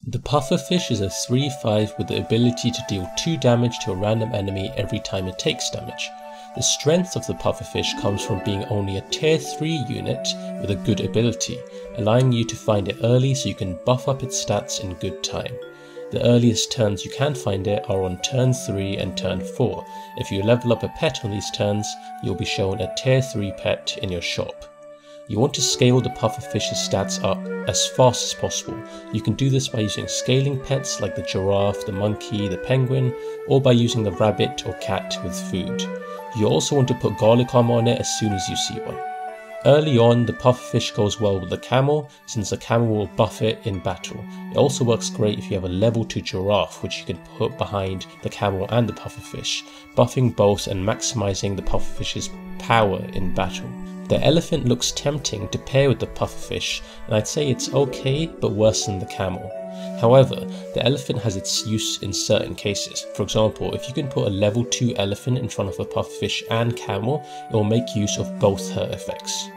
The pufferfish is a 3/5 with the ability to deal 2 damage to a random enemy every time it takes damage. The strength of the pufferfish comes from being only a tier 3 unit with a good ability, allowing you to find it early so you can buff up its stats in good time. The earliest turns you can find it are on turn 3 and turn 4. If you level up a pet on these turns, you'll be shown a tier 3 pet in your shop. You want to scale the pufferfish's stats up as fast as possible. You can do this by using scaling pets like the giraffe, the monkey, the penguin, or by using the rabbit or cat with food. You also want to put garlic armor on it as soon as you see one. Early on, the pufferfish goes well with the camel, since the camel will buff it in battle. It also works great if you have a level 2 giraffe, which you can put behind the camel and the pufferfish, buffing both and maximizing the pufferfish's power in battle. The elephant looks tempting to pair with the pufferfish, and I'd say it's okay, but worse than the camel. However, the elephant has its use in certain cases. For example, if you can put a level 2 elephant in front of a pufferfish and camel, it will make use of both her effects.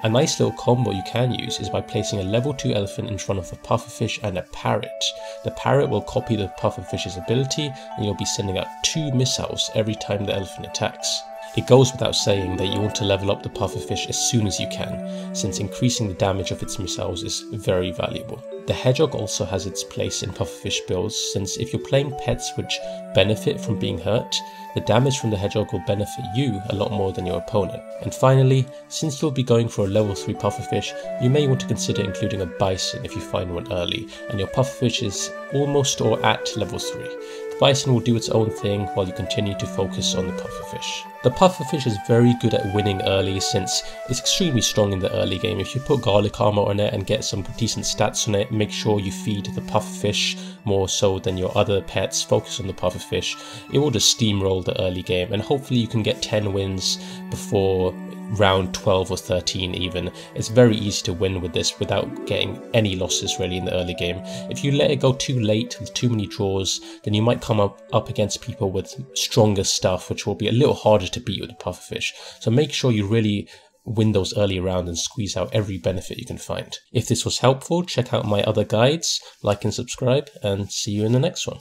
A nice little combo you can use is by placing a level 2 elephant in front of a pufferfish and a parrot. The parrot will copy the pufferfish's ability, and you'll be sending out 2 missiles every time the elephant attacks. It goes without saying that you want to level up the pufferfish as soon as you can, since increasing the damage of its missiles is very valuable. The hedgehog also has its place in pufferfish builds, since if you're playing pets which benefit from being hurt, the damage from the hedgehog will benefit you a lot more than your opponent. And finally, since you'll be going for a level 3 pufferfish, you may want to consider including a bison if you find one early, and your pufferfish is almost or at level 3. The bison will do its own thing while you continue to focus on the pufferfish. The pufferfish is very good at winning early, since it's extremely strong in the early game. If you put garlic armor on it and get some decent stats on it, make sure you feed the pufferfish more so than your other pets, focus on the pufferfish. It will just steamroll the early game, and hopefully you can get 10 wins before round 12 or 13 even. It's very easy to win with this without getting any losses really in the early game. If you let it go too late with too many draws, then you might come up against people with stronger stuff, which will be a little harder to beat with the pufferfish. So make sure you really win those early rounds and squeeze out every benefit you can find. If this was helpful, check out my other guides, like and subscribe, and see you in the next one.